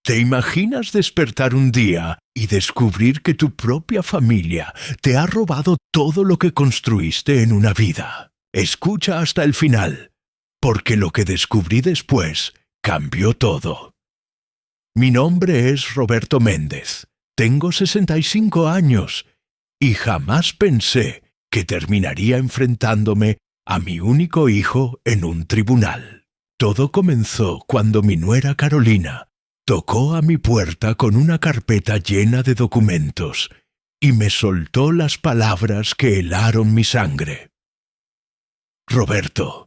¿Te imaginas despertar un día y descubrir que tu propia familia te ha robado todo lo que construiste en una vida? Escucha hasta el final, porque lo que descubrí después cambió todo. Mi nombre es Roberto Méndez, tengo 65 años y jamás pensé que terminaría enfrentándome a mi único hijo en un tribunal. Todo comenzó cuando mi nuera Carolina tocó a mi puerta con una carpeta llena de documentos y me soltó las palabras que helaron mi sangre. Roberto,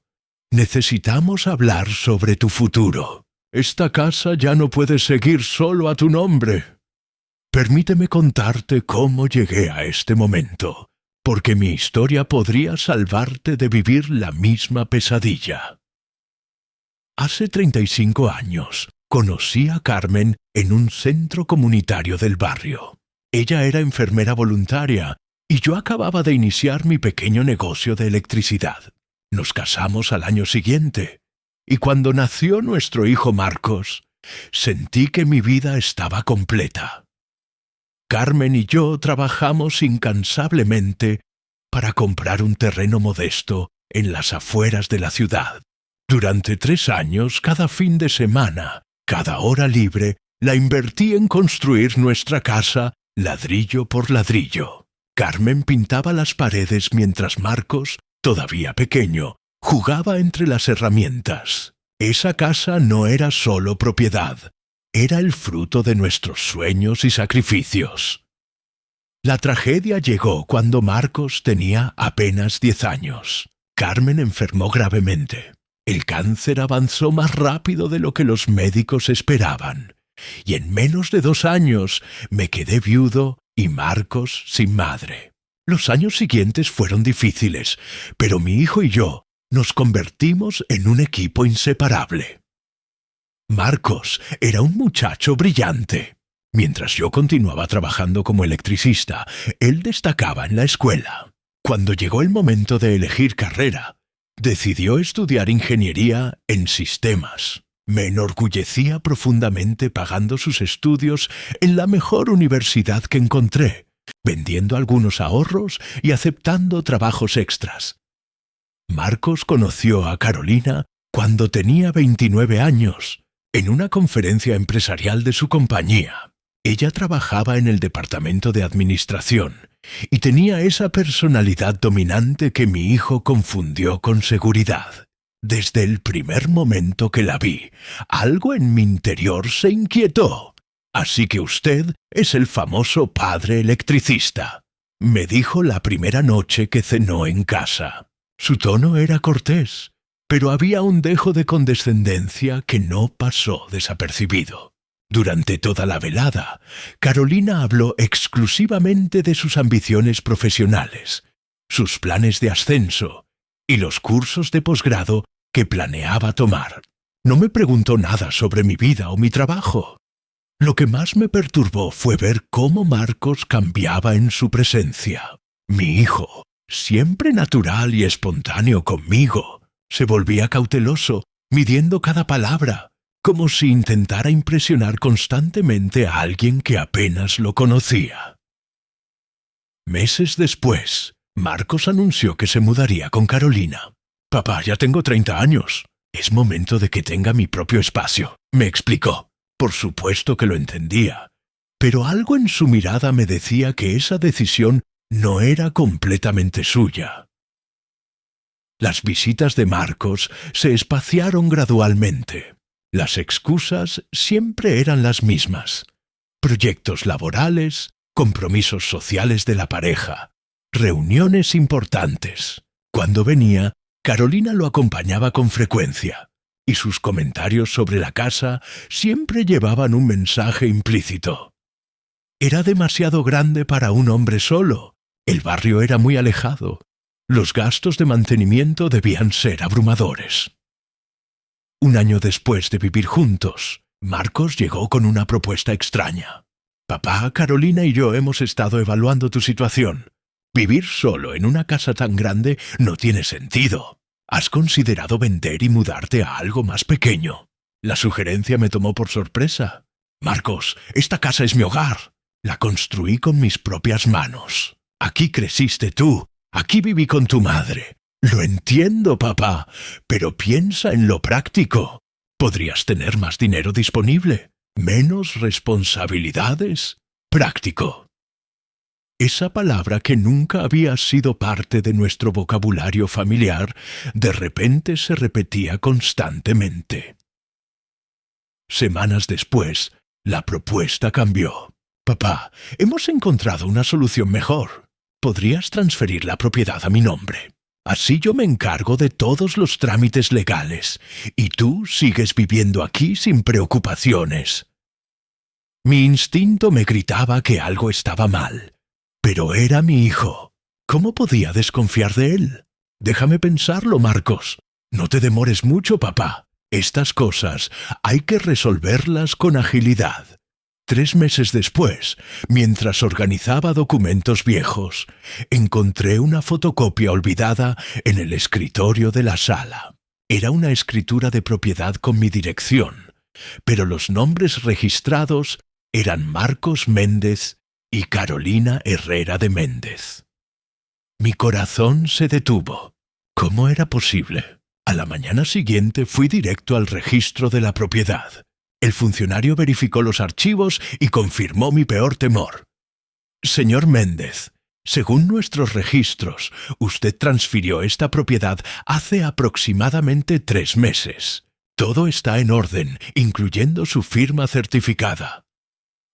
necesitamos hablar sobre tu futuro. Esta casa ya no puede seguir solo a tu nombre. Permíteme contarte cómo llegué a este momento, porque mi historia podría salvarte de vivir la misma pesadilla. Hace 35 años, conocí a Carmen en un centro comunitario del barrio. Ella era enfermera voluntaria y yo acababa de iniciar mi pequeño negocio de electricidad. Nos casamos al año siguiente, y cuando nació nuestro hijo Marcos, sentí que mi vida estaba completa. Carmen y yo trabajamos incansablemente para comprar un terreno modesto en las afueras de la ciudad. Durante 3 años, cada fin de semana, cada hora libre, la invertí en construir nuestra casa ladrillo por ladrillo. Carmen pintaba las paredes mientras Marcos, todavía pequeño, jugaba entre las herramientas. Esa casa no era solo propiedad, era el fruto de nuestros sueños y sacrificios. La tragedia llegó cuando Marcos tenía apenas 10 años. Carmen enfermó gravemente. El cáncer avanzó más rápido de lo que los médicos esperaban, y en menos de 2 años me quedé viudo y Marcos sin madre. Los años siguientes fueron difíciles, pero mi hijo y yo nos convertimos en un equipo inseparable. Marcos era un muchacho brillante. Mientras yo continuaba trabajando como electricista, él destacaba en la escuela. Cuando llegó el momento de elegir carrera, decidió estudiar ingeniería en sistemas. Me enorgullecía profundamente pagando sus estudios en la mejor universidad que encontré, vendiendo algunos ahorros y aceptando trabajos extras. Marcos conoció a Carolina cuando tenía 29 años, en una conferencia empresarial de su compañía. Ella trabajaba en el departamento de administración y tenía esa personalidad dominante que mi hijo confundió con seguridad. Desde el primer momento que la vi, algo en mi interior se inquietó. Así que usted es el famoso padre electricista, me dijo la primera noche que cenó en casa. Su tono era cortés, pero había un dejo de condescendencia que no pasó desapercibido. Durante toda la velada, Carolina habló exclusivamente de sus ambiciones profesionales, sus planes de ascenso y los cursos de posgrado que planeaba tomar. No me preguntó nada sobre mi vida o mi trabajo. Lo que más me perturbó fue ver cómo Marcos cambiaba en su presencia. Mi hijo, siempre natural y espontáneo conmigo, se volvía cauteloso, midiendo cada palabra, como si intentara impresionar constantemente a alguien que apenas lo conocía. Meses después, Marcos anunció que se mudaría con Carolina. «Papá, ya tengo 30 años. Es momento de que tenga mi propio espacio», me explicó. Por supuesto que lo entendía, pero algo en su mirada me decía que esa decisión no era completamente suya. Las visitas de Marcos se espaciaron gradualmente. Las excusas siempre eran las mismas: proyectos laborales, compromisos sociales de la pareja, reuniones importantes. Cuando venía, Carolina lo acompañaba con frecuencia, y sus comentarios sobre la casa siempre llevaban un mensaje implícito. Era demasiado grande para un hombre solo, el barrio era muy alejado, los gastos de mantenimiento debían ser abrumadores. Un año después de vivir juntos, Marcos llegó con una propuesta extraña. «Papá, Carolina y yo hemos estado evaluando tu situación. Vivir solo en una casa tan grande no tiene sentido. ¿Has considerado vender y mudarte a algo más pequeño?» La sugerencia me tomó por sorpresa. Marcos, esta casa es mi hogar. La construí con mis propias manos. Aquí creciste tú. Aquí viví con tu madre. Lo entiendo, papá, pero piensa en lo práctico. Podrías tener más dinero disponible, menos responsabilidades. Práctico. Esa palabra que nunca había sido parte de nuestro vocabulario familiar, de repente se repetía constantemente. Semanas después, la propuesta cambió. Papá, hemos encontrado una solución mejor. ¿Podrías transferir la propiedad a mi nombre? Así yo me encargo de todos los trámites legales, y tú sigues viviendo aquí sin preocupaciones. Mi instinto me gritaba que algo estaba mal, pero era mi hijo. ¿Cómo podía desconfiar de él? Déjame pensarlo, Marcos. No te demores mucho, papá. Estas cosas hay que resolverlas con agilidad. 3 meses después, mientras organizaba documentos viejos, encontré una fotocopia olvidada en el escritorio de la sala. Era una escritura de propiedad con mi dirección, pero los nombres registrados eran Marcos Méndez y Carolina Herrera de Méndez. Mi corazón se detuvo. ¿Cómo era posible? A la mañana siguiente fui directo al registro de la propiedad. El funcionario verificó los archivos y confirmó mi peor temor. Señor Méndez, según nuestros registros, usted transfirió esta propiedad hace aproximadamente 3 meses. Todo está en orden, incluyendo su firma certificada.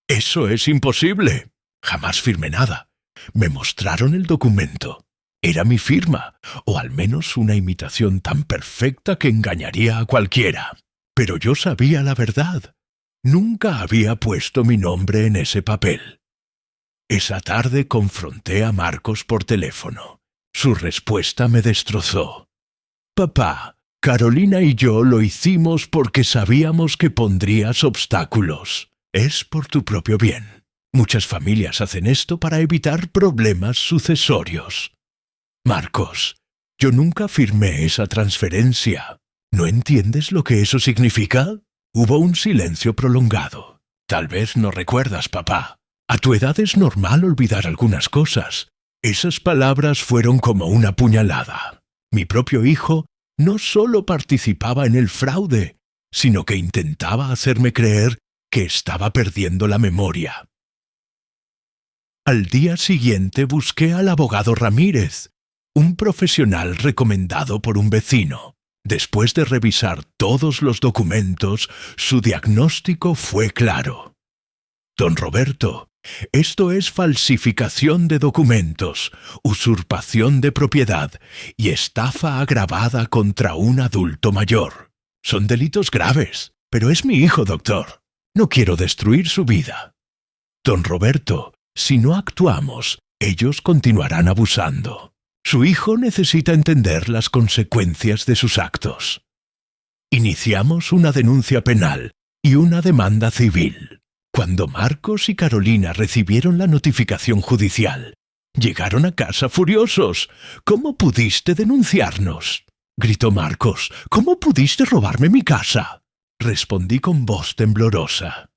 ¡Eso es imposible! Jamás firmé nada. Me mostraron el documento. Era mi firma, o al menos una imitación tan perfecta que engañaría a cualquiera. Pero yo sabía la verdad. Nunca había puesto mi nombre en ese papel. Esa tarde confronté a Marcos por teléfono. Su respuesta me destrozó. Papá, Carolina y yo lo hicimos porque sabíamos que pondrías obstáculos. Es por tu propio bien. Muchas familias hacen esto para evitar problemas sucesorios. Marcos, yo nunca firmé esa transferencia. ¿No entiendes lo que eso significa? Hubo un silencio prolongado. Tal vez no recuerdas, papá. A tu edad es normal olvidar algunas cosas. Esas palabras fueron como una puñalada. Mi propio hijo no solo participaba en el fraude, sino que intentaba hacerme creer que estaba perdiendo la memoria. Al día siguiente busqué al abogado Ramírez, un profesional recomendado por un vecino. Después de revisar todos los documentos, su diagnóstico fue claro. Don Roberto, esto es falsificación de documentos, usurpación de propiedad y estafa agravada contra un adulto mayor. Son delitos graves, pero es mi hijo, doctor. No quiero destruir su vida. Don Roberto, si no actuamos, ellos continuarán abusando. Su hijo necesita entender las consecuencias de sus actos. Iniciamos una denuncia penal y una demanda civil. Cuando Marcos y Carolina recibieron la notificación judicial, llegaron a casa furiosos. ¿Cómo pudiste denunciarnos?, gritó Marcos. ¿Cómo pudiste robarme mi casa?, respondí con voz temblorosa.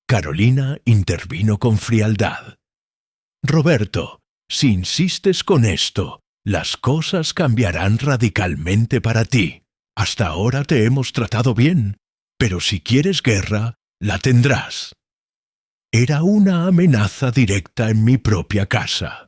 Carolina intervino con frialdad. Roberto, si insistes con esto, las cosas cambiarán radicalmente para ti. Hasta ahora te hemos tratado bien, pero si quieres guerra, la tendrás. Era una amenaza directa en mi propia casa.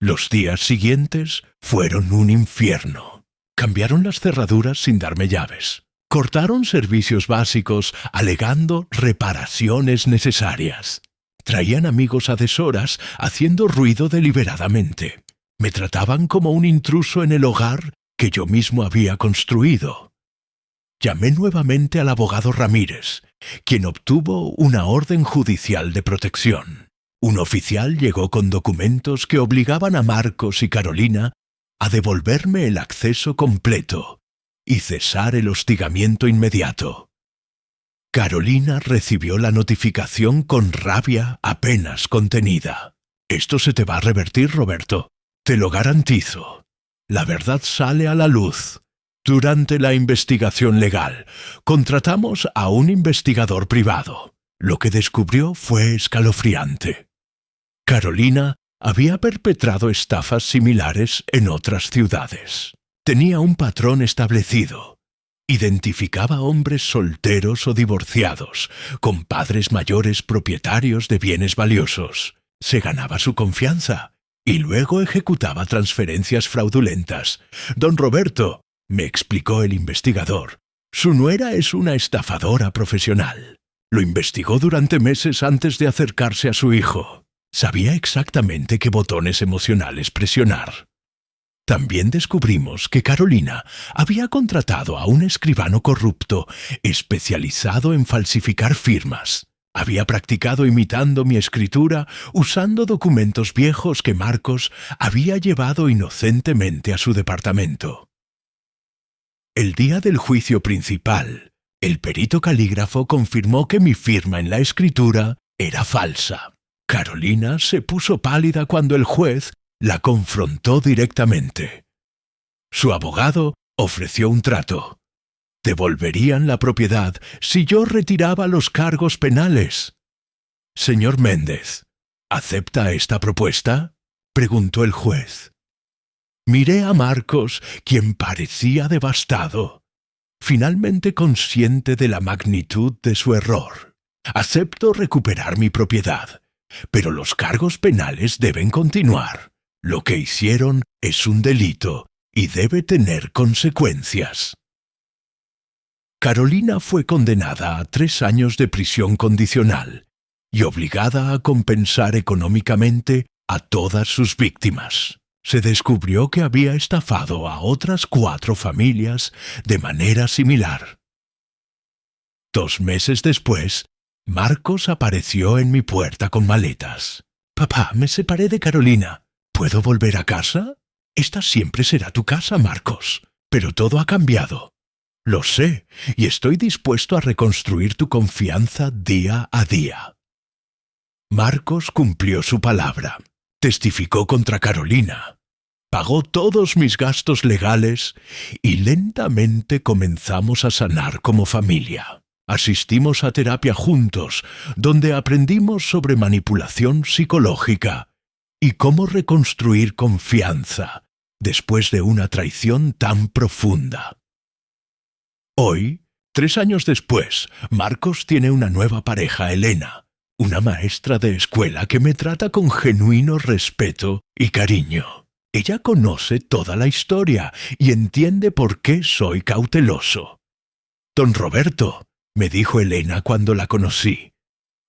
Los días siguientes fueron un infierno. Cambiaron las cerraduras sin darme llaves. Cortaron servicios básicos alegando reparaciones necesarias. Traían amigos a deshoras haciendo ruido deliberadamente. Me trataban como un intruso en el hogar que yo mismo había construido. Llamé nuevamente al abogado Ramírez, quien obtuvo una orden judicial de protección. Un oficial llegó con documentos que obligaban a Marcos y Carolina a devolverme el acceso completo y cesar el hostigamiento inmediato. Carolina recibió la notificación con rabia apenas contenida. Esto se te va a revertir, Roberto. Te lo garantizo. La verdad sale a la luz. Durante la investigación legal, contratamos a un investigador privado. Lo que descubrió fue escalofriante. Carolina había perpetrado estafas similares en otras ciudades. Tenía un patrón establecido. Identificaba hombres solteros o divorciados, con padres mayores propietarios de bienes valiosos. Se ganaba su confianza y luego ejecutaba transferencias fraudulentas. Don Roberto, me explicó el investigador, su nuera es una estafadora profesional. Lo investigó durante meses antes de acercarse a su hijo. Sabía exactamente qué botones emocionales presionar. También descubrimos que Carolina había contratado a un escribano corrupto especializado en falsificar firmas. Había practicado imitando mi escritura usando documentos viejos que Marcos había llevado inocentemente a su departamento. El día del juicio principal, el perito calígrafo confirmó que mi firma en la escritura era falsa. Carolina se puso pálida cuando el juez la confrontó directamente. Su abogado ofreció un trato. Devolverían la propiedad si yo retiraba los cargos penales. Señor Méndez, ¿acepta esta propuesta?, preguntó el juez. Miré a Marcos, quien parecía devastado. Finalmente consciente de la magnitud de su error. Acepto recuperar mi propiedad, pero los cargos penales deben continuar. Lo que hicieron es un delito y debe tener consecuencias. Carolina fue condenada a 3 años de prisión condicional y obligada a compensar económicamente a todas sus víctimas. Se descubrió que había estafado a otras 4 familias de manera similar. 2 meses después, Marcos apareció en mi puerta con maletas. «Papá, me separé de Carolina. ¿Puedo volver a casa? Esta siempre será tu casa, Marcos. Pero todo ha cambiado. Lo sé, y estoy dispuesto a reconstruir tu confianza día a día». Marcos cumplió su palabra. Testificó contra Carolina. Pagó todos mis gastos legales y lentamente comenzamos a sanar como familia. Asistimos a terapia juntos, donde aprendimos sobre manipulación psicológica y cómo reconstruir confianza después de una traición tan profunda. Hoy, 3 años después, Marcos tiene una nueva pareja, Elena, una maestra de escuela que me trata con genuino respeto y cariño. Ella conoce toda la historia y entiende por qué soy cauteloso. «Don Roberto», me dijo Elena cuando la conocí,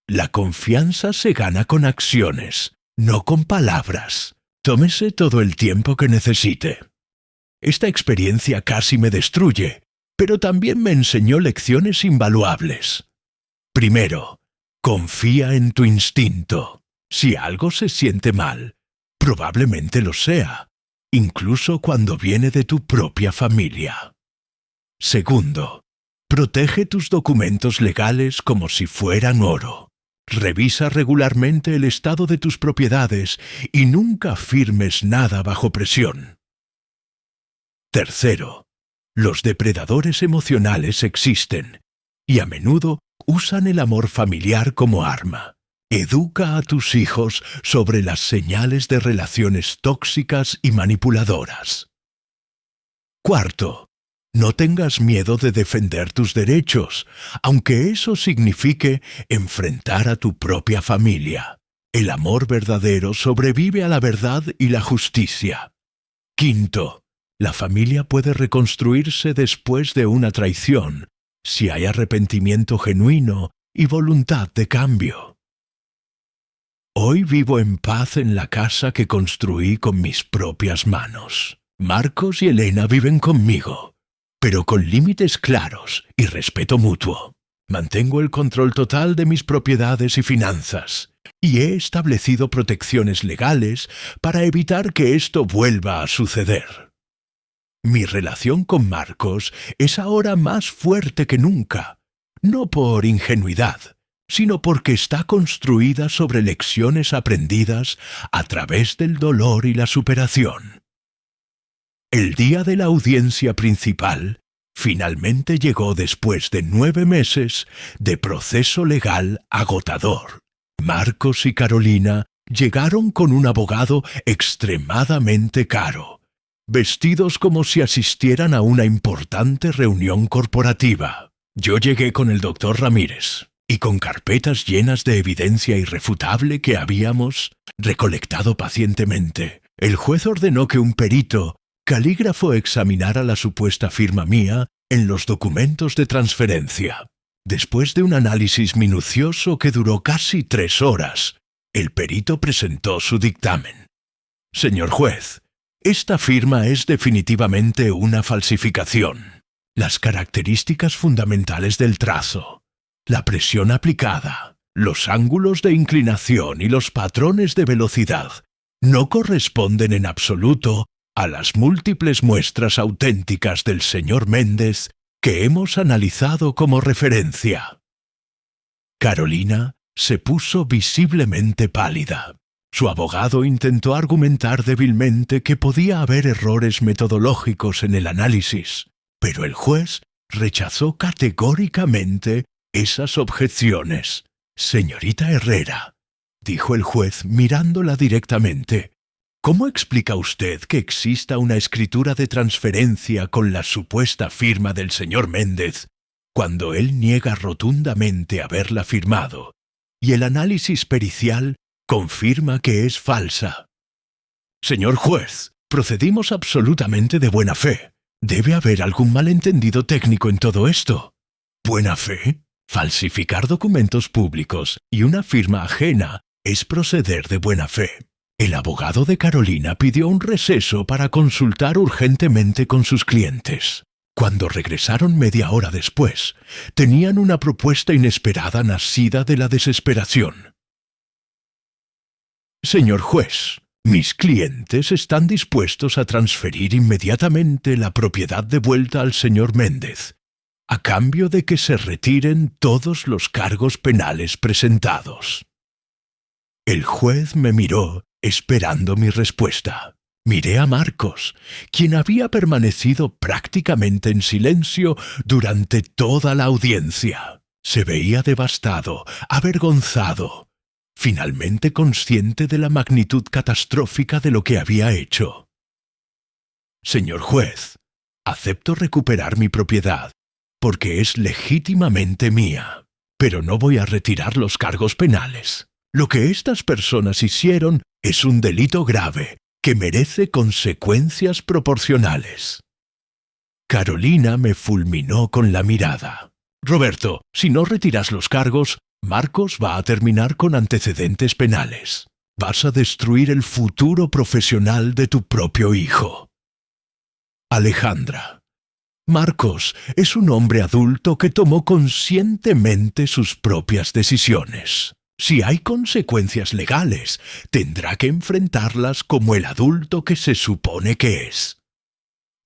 «la confianza se gana con acciones, no con palabras. Tómese todo el tiempo que necesite». Esta experiencia casi me destruye, pero también me enseñó lecciones invaluables. Primero, confía en tu instinto. Si algo se siente mal, probablemente lo sea, incluso cuando viene de tu propia familia. Segundo, protege tus documentos legales como si fueran oro. Revisa regularmente el estado de tus propiedades y nunca firmes nada bajo presión. Tercero, los depredadores emocionales existen y a menudo usan el amor familiar como arma. Educa a tus hijos sobre las señales de relaciones tóxicas y manipuladoras. Cuarto, no tengas miedo de defender tus derechos, aunque eso signifique enfrentar a tu propia familia. El amor verdadero sobrevive a la verdad y la justicia. Quinto, la familia puede reconstruirse después de una traición, si hay arrepentimiento genuino y voluntad de cambio. Hoy vivo en paz en la casa que construí con mis propias manos. Marcos y Elena viven conmigo, pero con límites claros y respeto mutuo. Mantengo el control total de mis propiedades y finanzas, y he establecido protecciones legales para evitar que esto vuelva a suceder. Mi relación con Marcos es ahora más fuerte que nunca, no por ingenuidad, sino porque está construida sobre lecciones aprendidas a través del dolor y la superación. El día de la audiencia principal, Finalmente llegó después de 9 meses de proceso legal agotador. Marcos y Carolina llegaron con un abogado extremadamente caro, vestidos como si asistieran a una importante reunión corporativa. Yo llegué con el doctor Ramírez y con carpetas llenas de evidencia irrefutable que habíamos recolectado pacientemente. El juez ordenó que un perito calígrafo examinara la supuesta firma mía en los documentos de transferencia. Después de un análisis minucioso que duró casi 3 horas, el perito presentó su dictamen. Señor juez, esta firma es definitivamente una falsificación. Las características fundamentales del trazo, la presión aplicada, los ángulos de inclinación y los patrones de velocidad no corresponden en absoluto a las múltiples muestras auténticas del señor Méndez que hemos analizado como referencia. Carolina se puso visiblemente pálida. Su abogado intentó argumentar débilmente que podía haber errores metodológicos en el análisis, pero el juez rechazó categóricamente esas objeciones. Señorita Herrera, dijo el juez mirándola directamente, ¿cómo explica usted que exista una escritura de transferencia con la supuesta firma del señor Méndez, cuando él niega rotundamente haberla firmado, y el análisis pericial confirma que es falsa? Señor juez, procedimos absolutamente de buena fe. Debe haber algún malentendido técnico en todo esto. ¿Buena fe? Falsificar documentos públicos y una firma ajena es proceder de buena fe. El abogado de Carolina pidió un receso para consultar urgentemente con sus clientes. Cuando regresaron media hora después, tenían una propuesta inesperada nacida de la desesperación. Señor juez, mis clientes están dispuestos a transferir inmediatamente la propiedad de vuelta al señor Méndez, a cambio de que se retiren todos los cargos penales presentados. El juez me miró esperando mi respuesta. Miré a Marcos, quien había permanecido prácticamente en silencio durante toda la audiencia. Se veía devastado, avergonzado, finalmente consciente de la magnitud catastrófica de lo que había hecho. Señor juez, acepto recuperar mi propiedad, porque es legítimamente mía, pero no voy a retirar los cargos penales. Lo que estas personas hicieron es un delito grave que merece consecuencias proporcionales. Carolina me fulminó con la mirada. Roberto, si no retiras los cargos, Marcos va a terminar con antecedentes penales. Vas a destruir el futuro profesional de tu propio hijo. Alejandra. Marcos es un hombre adulto que tomó conscientemente sus propias decisiones. Si hay consecuencias legales, tendrá que enfrentarlas como el adulto que se supone que es.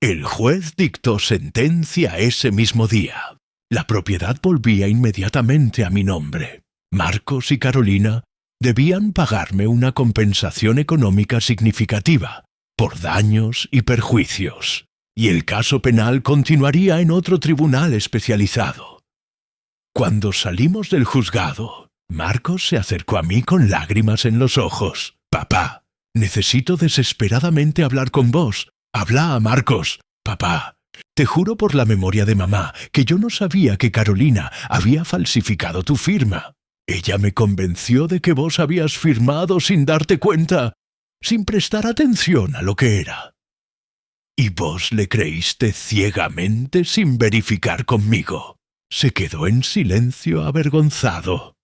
El juez dictó sentencia ese mismo día. La propiedad volvía inmediatamente a mi nombre. Marcos y Carolina debían pagarme una compensación económica significativa por daños y perjuicios, y el caso penal continuaría en otro tribunal especializado. Cuando salimos del juzgado, Marcos se acercó a mí con lágrimas en los ojos. «Papá, necesito desesperadamente hablar con vos. Habla, Marcos. Papá, te juro por la memoria de mamá que yo no sabía que Carolina había falsificado tu firma. Ella me convenció de que vos habías firmado sin darte cuenta, sin prestar atención a lo que era. Y vos le creíste ciegamente sin verificar conmigo». Se quedó en silencio avergonzado.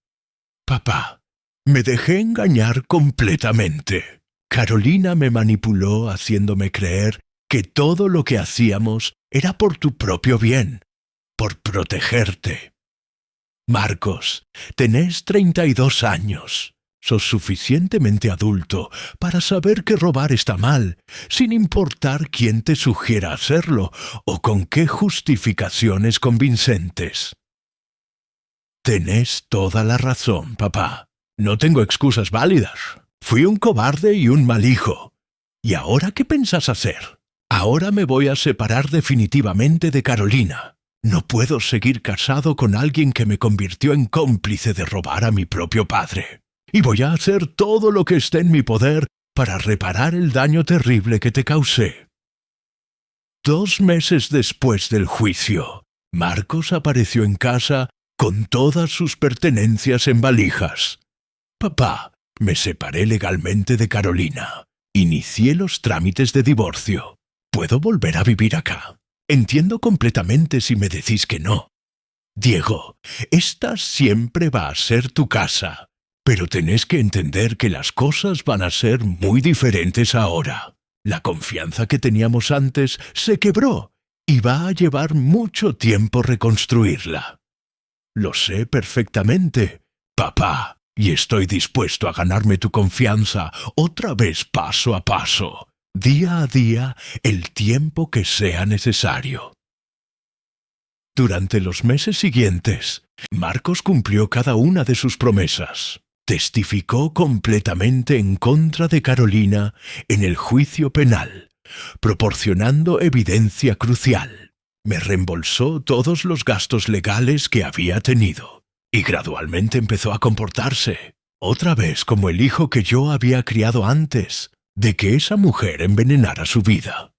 «Papá, me dejé engañar completamente. Carolina me manipuló haciéndome creer que todo lo que hacíamos era por tu propio bien, por protegerte. Marcos, tenés 32 años. Sos suficientemente adulto para saber que robar está mal, sin importar quién te sugiera hacerlo o con qué justificaciones convincentes. Tenés toda la razón, papá. No tengo excusas válidas. Fui un cobarde y un mal hijo. ¿Y ahora qué pensás hacer? Ahora me voy a separar definitivamente de Carolina. No puedo seguir casado con alguien que me convirtió en cómplice de robar a mi propio padre. Y voy a hacer todo lo que esté en mi poder para reparar el daño terrible que te causé. 2 meses después del juicio, Marcos apareció en casa con todas sus pertenencias en valijas. Papá, me separé legalmente de Carolina. Inicié los trámites de divorcio. ¿Puedo volver a vivir acá? Entiendo completamente si me decís que no. Diego, esta siempre va a ser tu casa, pero tenés que entender que las cosas van a ser muy diferentes ahora. La confianza que teníamos antes se quebró y va a llevar mucho tiempo reconstruirla. Lo sé perfectamente, papá, y estoy dispuesto a ganarme tu confianza otra vez paso a paso, día a día, el tiempo que sea necesario. Durante los meses siguientes, Marcos cumplió cada una de sus promesas. Testificó completamente en contra de Carolina en el juicio penal, proporcionando evidencia crucial. Me reembolsó todos los gastos legales que había tenido, y gradualmente empezó a comportarse, otra vez como el hijo que yo había criado antes, de que esa mujer envenenara su vida.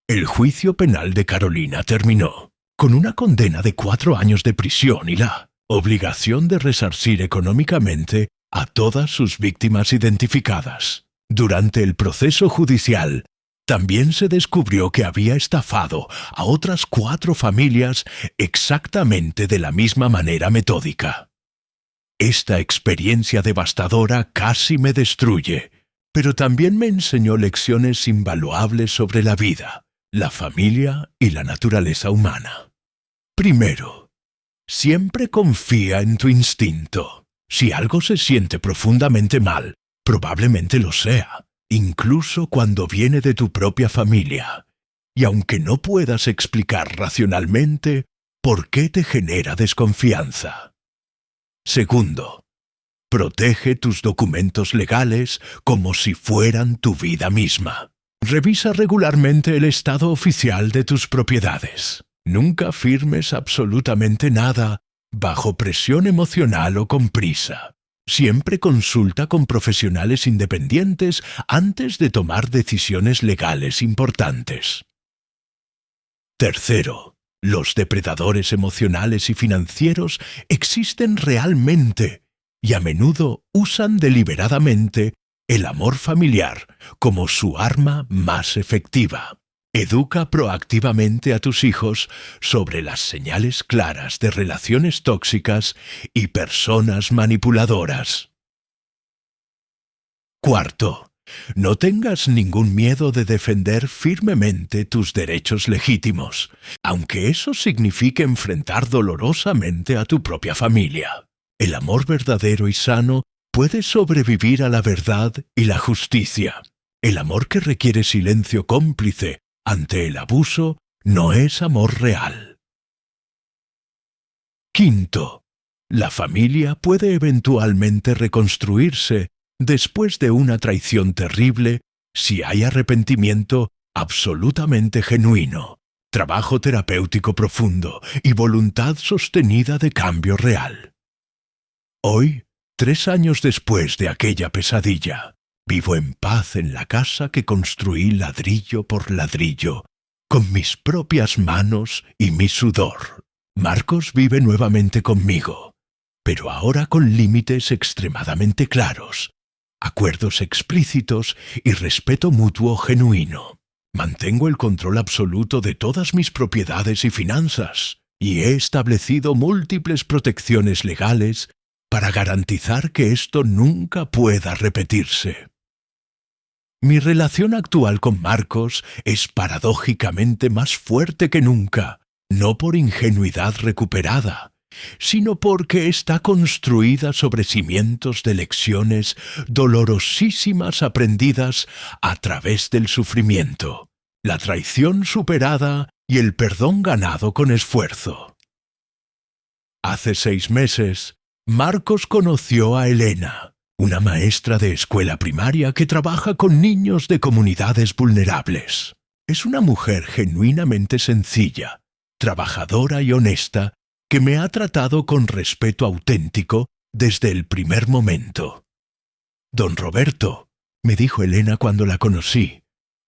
El juicio penal de Carolina terminó con una condena de 4 años de prisión y la obligación de resarcir económicamente a todas sus víctimas identificadas. Durante el proceso judicial, también se descubrió que había estafado a otras 4 familias exactamente de la misma manera metódica. Esta experiencia devastadora casi me destruye, pero también me enseñó lecciones invaluables sobre la vida, la familia y la naturaleza humana. Primero, siempre confía en tu instinto. Si algo se siente profundamente mal, probablemente lo sea, incluso cuando viene de tu propia familia. Y aunque no puedas explicar racionalmente por qué te genera desconfianza. Segundo, protege tus documentos legales como si fueran tu vida misma. Revisa regularmente el estado oficial de tus propiedades. Nunca firmes absolutamente nada bajo presión emocional o con prisa. Siempre consulta con profesionales independientes antes de tomar decisiones legales importantes. Tercero, los depredadores emocionales y financieros existen realmente y a menudo usan deliberadamente el amor familiar como su arma más efectiva. Educa proactivamente a tus hijos sobre las señales claras de relaciones tóxicas y personas manipuladoras. Cuarto, no tengas ningún miedo de defender firmemente tus derechos legítimos, aunque eso signifique enfrentar dolorosamente a tu propia familia. El amor verdadero y sano puede sobrevivir a la verdad y la justicia. El amor que requiere silencio cómplice ante el abuso no es amor real. Quinto, la familia puede eventualmente reconstruirse después de una traición terrible si hay arrepentimiento absolutamente genuino, trabajo terapéutico profundo y voluntad sostenida de cambio real. Hoy, 3 años después de aquella pesadilla, vivo en paz en la casa que construí ladrillo por ladrillo, con mis propias manos y mi sudor. Marcos vive nuevamente conmigo, pero ahora con límites extremadamente claros, acuerdos explícitos y respeto mutuo genuino. Mantengo el control absoluto de todas mis propiedades y finanzas, y he establecido múltiples protecciones legales para garantizar que esto nunca pueda repetirse. Mi relación actual con Marcos es paradójicamente más fuerte que nunca, no por ingenuidad recuperada, sino porque está construida sobre cimientos de lecciones dolorosísimas aprendidas a través del sufrimiento, la traición superada y el perdón ganado con esfuerzo. Hace 6 meses, Marcos conoció a Elena, una maestra de escuela primaria que trabaja con niños de comunidades vulnerables. Es una mujer genuinamente sencilla, trabajadora y honesta, que me ha tratado con respeto auténtico desde el primer momento. Don Roberto, me dijo Elena cuando la conocí,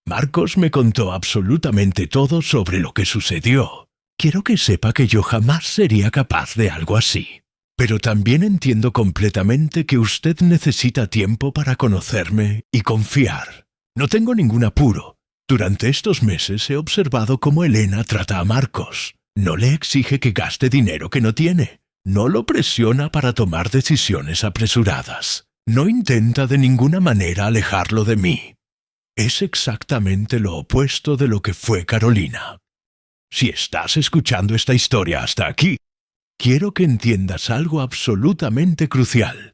Marcos me contó absolutamente todo sobre lo que sucedió. Quiero que sepa que yo jamás sería capaz de algo así. Pero también entiendo completamente que usted necesita tiempo para conocerme y confiar. No tengo ningún apuro. Durante estos meses he observado cómo Elena trata a Marcos. No le exige que gaste dinero que no tiene. No lo presiona para tomar decisiones apresuradas. No intenta de ninguna manera alejarlo de mí. Es exactamente lo opuesto de lo que fue Carolina. Si estás escuchando esta historia hasta aquí, quiero que entiendas algo absolutamente crucial.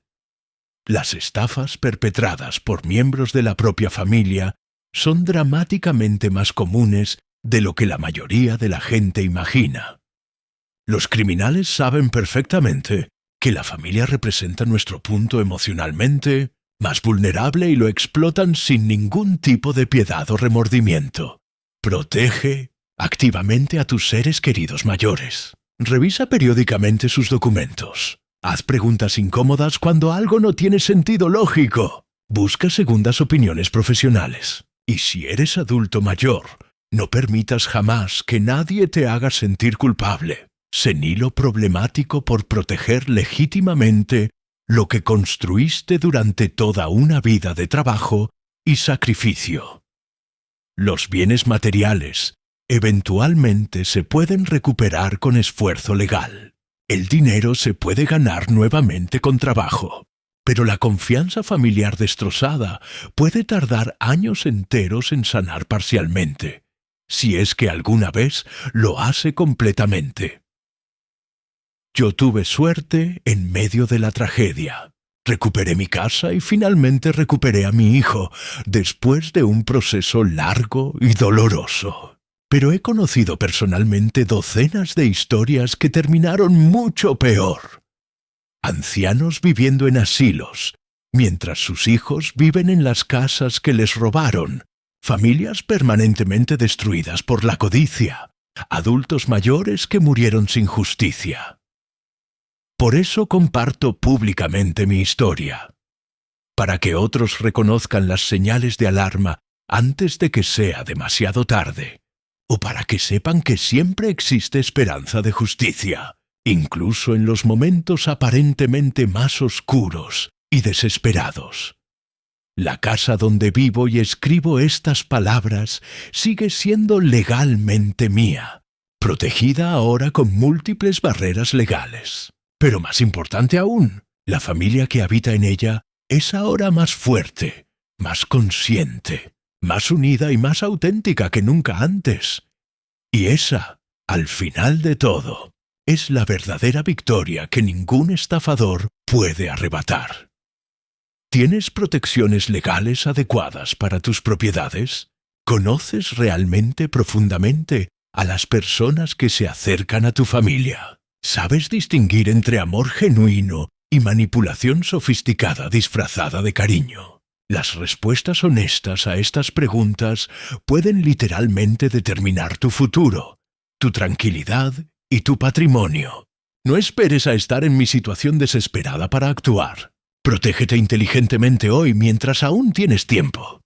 Las estafas perpetradas por miembros de la propia familia son dramáticamente más comunes de lo que la mayoría de la gente imagina. Los criminales saben perfectamente que la familia representa nuestro punto emocionalmente más vulnerable y lo explotan sin ningún tipo de piedad o remordimiento. Protege activamente a tus seres queridos mayores. Revisa periódicamente sus documentos. Haz preguntas incómodas cuando algo no tiene sentido lógico. Busca segundas opiniones profesionales. Y si eres adulto mayor, no permitas jamás que nadie te haga sentir culpable. Senilo problemático por proteger legítimamente lo que construiste durante toda una vida de trabajo y sacrificio. Los bienes materiales eventualmente se pueden recuperar con esfuerzo legal. El dinero se puede ganar nuevamente con trabajo, pero la confianza familiar destrozada puede tardar años enteros en sanar parcialmente, si es que alguna vez lo hace completamente. Yo tuve suerte en medio de la tragedia. Recuperé mi casa y finalmente recuperé a mi hijo, después de un proceso largo y doloroso. Pero he conocido personalmente docenas de historias que terminaron mucho peor. Ancianos viviendo en asilos, mientras sus hijos viven en las casas que les robaron. Familias permanentemente destruidas por la codicia. Adultos mayores que murieron sin justicia. Por eso comparto públicamente mi historia, para que otros reconozcan las señales de alarma antes de que sea demasiado tarde, o para que sepan que siempre existe esperanza de justicia, incluso en los momentos aparentemente más oscuros y desesperados. La casa donde vivo y escribo estas palabras sigue siendo legalmente mía, protegida ahora con múltiples barreras legales. Pero más importante aún, la familia que habita en ella es ahora más fuerte, más consciente, más unida y más auténtica que nunca antes. Y esa, al final de todo, es la verdadera victoria que ningún estafador puede arrebatar. ¿Tienes protecciones legales adecuadas para tus propiedades? ¿Conoces realmente profundamente a las personas que se acercan a tu familia? ¿Sabes distinguir entre amor genuino y manipulación sofisticada disfrazada de cariño? Las respuestas honestas a estas preguntas pueden literalmente determinar tu futuro, tu tranquilidad y tu patrimonio. No esperes a estar en mi situación desesperada para actuar. Protégete inteligentemente hoy mientras aún tienes tiempo.